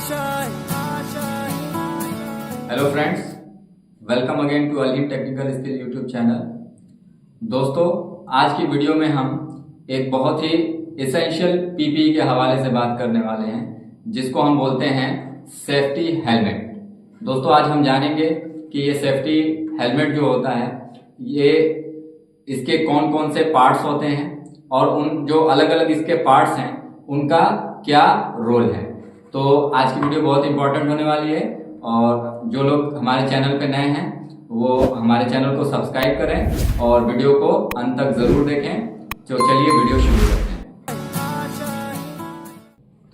Hello friends, welcome again to Aleem technical skill YouTube channel. दोस्तों, आज की वीडियो में हम एक बहुत ही एसेंशियल पीपीई के हवाले से बात करने वाले हैं, जिसको हम बोलते हैं सेफ्टी हेलमेट। दोस्तों, आज हम जानेंगे कि ये सेफ्टी हेलमेट जो होता है, ये इसके कौन कौन से पार्ट्स होते हैं और उन जो अलग अलग इसके पार्ट्स हैं उनका क्या रोल है। तो आज की वीडियो बहुत इंपॉर्टेंट होने वाली है और जो लोग हमारे चैनल पे नए हैं वो हमारे चैनल को सब्सक्राइब करें और वीडियो को अंत तक जरूर देखें। तो चलिए वीडियो शुरू करते हैं।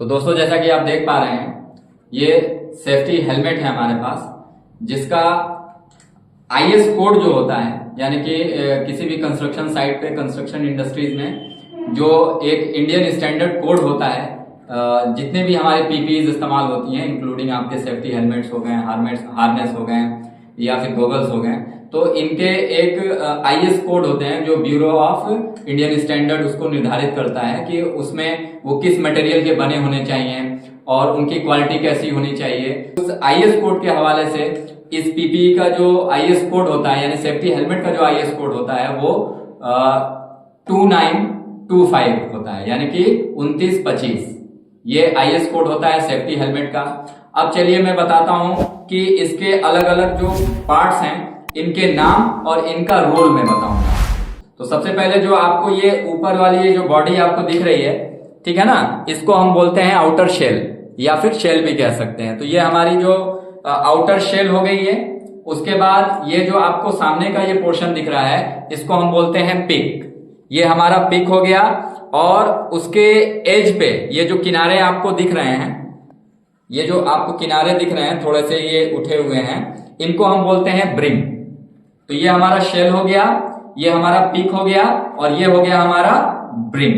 तो दोस्तों, जैसा कि आप देख पा रहे हैं, ये सेफ्टी हेलमेट है हमारे पास, जिसका आईएस कोड जो होता है, यानी कि किसी भी कंस्ट्रक्शन साइट पे, कंस्ट्रक्शन इंडस्ट्रीज में जो एक इंडियन स्टैंडर्ड कोड होता है, जितने भी हमारे पीपीईज इस्तेमाल होती हैं, इंक्लूडिंग आपके सेफ्टी हेलमेट्स हो गए, हार्नेस हो गए या फिर गॉगल्स हो गए, तो इनके एक आईएस कोड होते हैं जो ब्यूरो ऑफ इंडियन स्टैंडर्ड उसको निर्धारित करता है कि उसमें वो किस मटेरियल के बने होने चाहिए और उनकी क्वालिटी कैसी होनी चाहिए। उस आईएस कोड के हवाले से इस पीपीई का जो आईएस कोड होता है, यानी सेफ्टी हेलमेट का जो आईएस कोड होता है, वो 2925 होता है, यानी कि 2925 ये आईएस कोड होता है सेफ्टी हेलमेट का। अब चलिए मैं बताता हूं कि इसके अलग अलग जो पार्ट्स हैं, इनके नाम और इनका रोल मैं बताऊंगा। तो सबसे पहले जो आपको ये ऊपर वाली ये जो बॉडी आपको दिख रही है, ठीक है ना, इसको हम बोलते हैं आउटर शेल या फिर शेल भी कह सकते हैं। तो ये हमारी जो आउटर शेल हो गई है। उसके बाद ये जो आपको सामने का ये पोर्शन दिख रहा है, इसको हम बोलते हैं पिक। ये हमारा पिक हो गया। और उसके एज पे ये जो किनारे आपको दिख रहे हैं, ये जो आपको किनारे दिख रहे हैं, थोड़े से ये उठे हुए हैं, इनको हम बोलते हैं ब्रिम। तो ये हमारा शेल हो गया, ये हमारा पिक हो गया और ये हो गया हमारा ब्रिम।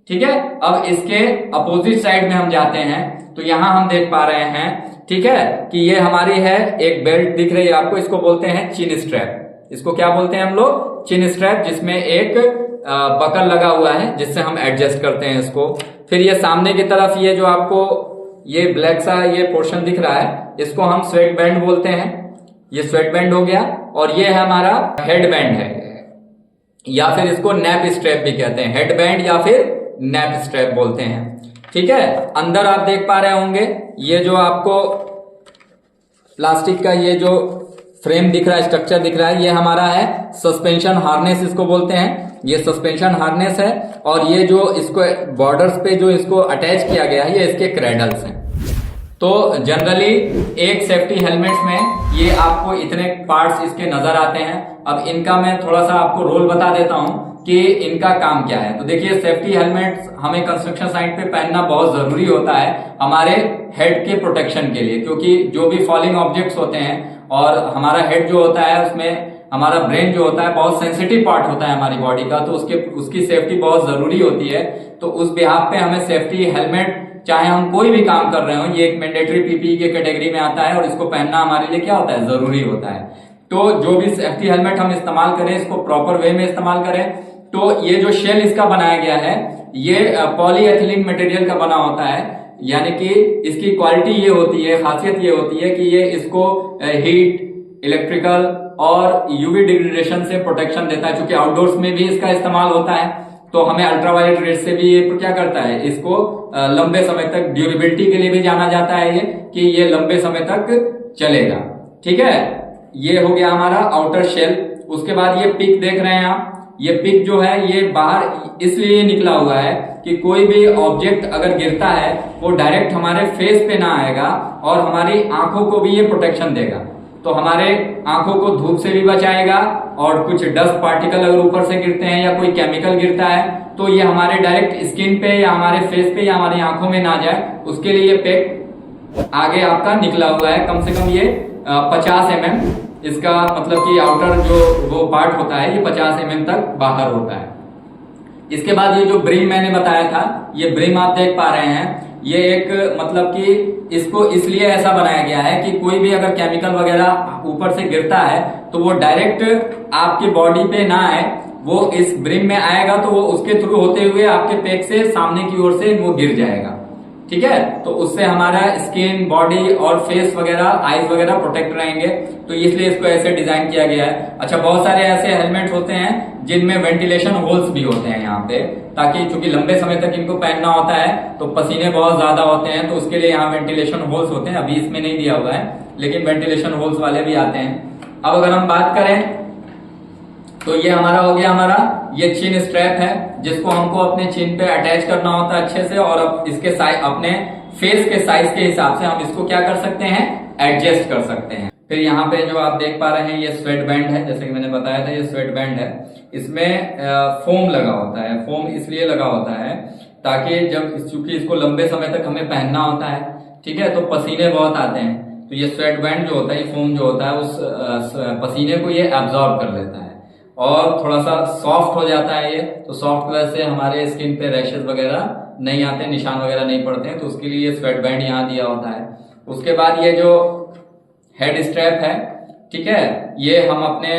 ठीक है। अब इसके अपोजिट साइड में हम जाते हैं तो यहां हम देख पा रहे हैं, ठीक है, कि ये हमारी है एक बेल्ट दिख रही है आपको, इसको बोलते हैं चिन स्ट्रैप। इसको क्या बोलते हैं हम लोग? चिन स्ट्रैप, जिसमें एक बकल लगा हुआ है जिससे हम एडजस्ट करते हैं इसको। फिर ये सामने की तरफ ये जो आपको ये ब्लैक सा ये पोर्शन दिख रहा है, इसको हम स्वेट बैंड बोलते हैं। ये स्वेट बैंड हो गया। और ये है हमारा हेड बैंड है, या फिर इसको नैप स्ट्रैप भी कहते हैं। हेड बैंड या फिर नैप स्ट्रैप बोलते हैं। ठीक है। अंदर आप देख पा रहे होंगे ये जो आपको प्लास्टिक का ये जो फ्रेम दिख रहा है, स्ट्रक्चर दिख रहा है, ये हमारा है सस्पेंशन हार्नेस, इसको बोलते हैं। ये सस्पेंशन हार्नेस है। और ये जो इसको बॉर्डर्स पे जो इसको अटैच किया गया है, ये इसके क्रैडल्स हैं। तो जनरली एक सेफ्टी हेलमेट्स में ये आपको इतने पार्ट्स इसके नजर आते हैं। अब इनका मैं थोड़ा सा आपको रोल बता देता हूं कि इनका काम क्या है। तो देखिए, सेफ्टी हेलमेट्स हमें कंस्ट्रक्शन साइट पे पहनना बहुत जरूरी होता है हमारे हेड के प्रोटेक्शन के लिए, क्योंकि जो भी फॉलिंग ऑब्जेक्ट्स होते हैं और हमारा हेड जो होता है, उसमें हमारा ब्रेन जो होता है बहुत सेंसिटिव पार्ट होता है हमारी बॉडी का, तो उसकी सेफ्टी बहुत जरूरी होती है। तो उस बिहाफ पे हमें सेफ्टी हेलमेट, चाहे हम कोई भी काम कर रहे हो, ये एक मैंडेटरी पीपीई के कैटेगरी में आता है और इसको पहनना हमारे लिए क्या होता है? जरूरी होता है। तो जो भी सेफ्टी हेलमेट हम इस्तेमाल करें, इसको प्रॉपर वे में इस्तेमाल करें। तो ये जो शेल इसका बनाया गया है, ये पॉलीएथिलीन मटेरियल का बना होता है, यानी कि इसकी क्वालिटी ये होती है, खासियत ये होती है कि ये इसको हीट, इलेक्ट्रिकल और यूवी डिग्रेडेशन से प्रोटेक्शन देता है। क्योंकि आउटडोर्स में भी इसका इस्तेमाल होता है, तो हमें अल्ट्रावायलेट रेड से भी ये क्या करता है, इसको लंबे समय तक, ड्यूरेबिलिटी के लिए भी जाना जाता है ये, कि ये लंबे समय तक चलेगा। ठीक है। ये हो गया हमारा आउटर शेल। उसके बाद ये पिक देख रहे हैं आप, ये पिक जो है ये बाहर इसलिए निकला हुआ है कि कोई भी ऑब्जेक्ट अगर गिरता है वो डायरेक्ट हमारे फेस पे ना आएगा और हमारी आंखों को भी ये प्रोटेक्शन देगा। तो हमारे आंखों को धूप से भी बचाएगा और कुछ डस्ट पार्टिकल अगर ऊपर से गिरते हैं या कोई केमिकल गिरता है तो ये हमारे डायरेक्ट स्किन पे या हमारे फेस पे या हमारी आंखों में ना जाए, उसके लिए ये पैक आगे आपका निकला हुआ है। कम से कम ये 50 mm इसका मतलब कि आउटर जो वो पार्ट होता है, ये 50 mm तक बाहर होता है। इसके बाद ये जो ब्रिम मैंने बताया था, ये ब्रिम आप देख पा रहे हैं, ये एक मतलब कि इसको इसलिए ऐसा बनाया गया है कि कोई भी अगर केमिकल वगैरह ऊपर से गिरता है तो वो डायरेक्ट आपकी बॉडी पे ना आए, वो इस ब्रिम में आएगा तो वो उसके थ्रू होते हुए आपके पैक से सामने की ओर से वो गिर जाएगा। ठीक है, तो उससे हमारा स्किन, बॉडी और फेस वगैरह, आईज वगैरह प्रोटेक्ट रहेंगे, तो इसलिए इसको ऐसे डिजाइन किया गया है। अच्छा, बहुत सारे ऐसे हेलमेट होते हैं जिनमें वेंटिलेशन होल्स भी होते हैं यहाँ पे, ताकि चूंकि लंबे समय तक इनको पहनना होता है तो पसीने बहुत ज्यादा होते हैं, तो उसके लिए यहाँ वेंटिलेशन होल्स होते हैं। अभी इसमें नहीं दिया हुआ है, लेकिन वेंटिलेशन होल्स वाले भी आते हैं। अब अगर हम बात करें तो ये हमारा हो गया, हमारा ये चिन स्ट्रैप है, जिसको हमको अपने चिन पे अटैच करना होता है अच्छे से, और अब इसके अपने फेस के साइज के हिसाब से हम इसको क्या कर सकते हैं, एडजस्ट कर सकते हैं। फिर यहाँ पे जो आप देख पा रहे हैं ये स्वेट बैंड है, जैसे कि मैंने बताया था ये स्वेट बैंड है। इसमें फोम लगा होता है। फोम इसलिए लगा होता है ताकि जब चूंकि इसको लंबे समय तक हमें पहनना होता है, ठीक है, तो पसीने बहुत आते हैं, तो ये स्वेट बैंड जो होता है, ये फोम जो होता है, उस पसीने को ये एब्जॉर्ब कर लेता है और थोड़ा सा सॉफ्ट हो जाता है ये। तो सॉफ्ट वजह से हमारे स्किन पे रैशेस वगैरह नहीं आते, निशान वगैरह नहीं पड़ते हैं, तो उसके लिए ये स्वेट बैंड यहाँ दिया होता है। उसके बाद ये जो हेड स्ट्रैप है, ठीक है, ये हम अपने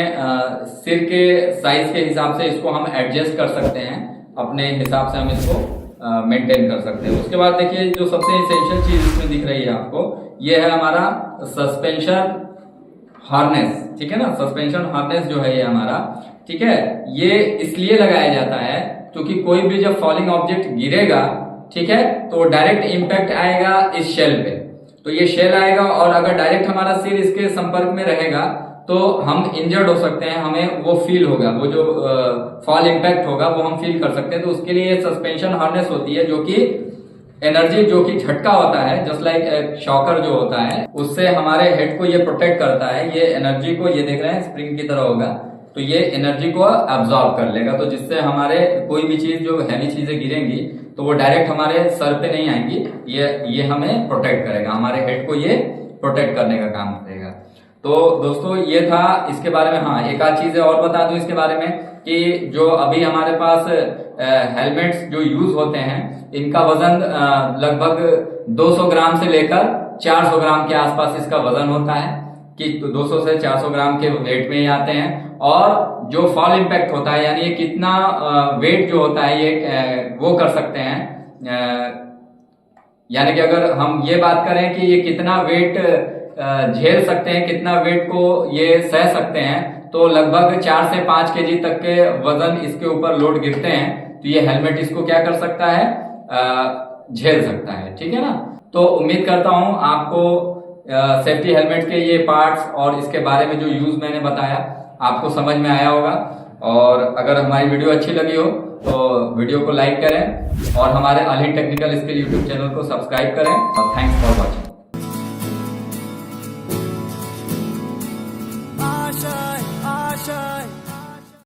सिर के साइज के हिसाब से इसको हम एडजस्ट कर सकते हैं, अपने हिसाब से हम इसको मेंटेन कर सकते हैं। उसके बाद देखिए जो सबसे इसेंशियल चीज इसमें दिख रही है आपको, ये है हमारा सस्पेंशन हार्नेस, ठीक है ना। सस्पेंशन हार्नेस जो है ये हमारा, ठीक है, ये इसलिए लगाया जाता है क्योंकि कोई भी जब फॉलिंग ऑब्जेक्ट गिरेगा, ठीक है, तो डायरेक्ट इम्पैक्ट आएगा इस शेल पे, तो ये शेल आएगा और अगर डायरेक्ट हमारा सिर इसके संपर्क में रहेगा तो हम इंजर्ड हो सकते हैं, हमें वो फील होगा, वो जो फॉल इम्पैक्ट होगा वो हम फील कर सकते हैं। तो उसके लिए सस्पेंशन हार्नेस होती है, जो कि एनर्जी, जो कि झटका होता है, जस्ट लाइक शॉकर जो होता है, उससे हमारे हेड को ये प्रोटेक्ट करता है। ये एनर्जी को, ये देख रहे हैं स्प्रिंग की तरह होगा, तो ये एनर्जी को एब्जॉर्ब कर लेगा, तो जिससे हमारे कोई भी चीज, जो हैवी चीजें गिरेंगी तो वो डायरेक्ट हमारे सर पे नहीं आएंगी, ये हमें प्रोटेक्ट करेगा, हमारे हेड को ये प्रोटेक्ट करने का काम करेगा। तो दोस्तों ये था इसके बारे में। हाँ, एक आध चीजें और बता दूं इसके बारे में कि जो अभी हमारे पास हेलमेट्स जो यूज होते हैं, इनका वजन लगभग 200 ग्राम से लेकर 400 ग्राम के आसपास इसका वजन होता है, कि 200 से 400 ग्राम के वेट में ही आते हैं। और जो फॉल इम्पैक्ट होता है, यानी ये कितना वेट जो होता है ये वो कर सकते हैं, यानी कि अगर हम ये बात करें कि ये कितना वेट झेल सकते हैं, कितना वेट को ये सह सकते हैं, तो लगभग 4 से 5 केजी तक के वजन इसके ऊपर लोड गिरते हैं, तो ये हेलमेट इसको क्या कर सकता है, झेल सकता है, ठीक है ना। तो उम्मीद करता हूं आपको सेफ्टी हेलमेट के ये पार्ट्स और इसके बारे में जो यूज मैंने बताया आपको समझ में आया होगा। और अगर हमारी वीडियो अच्छी लगी हो तो वीडियो को लाइक करें और हमारे Ali technical skill YouTube channel को सब्सक्राइब करें। और थैंक्स फॉर वॉचिंग। आशा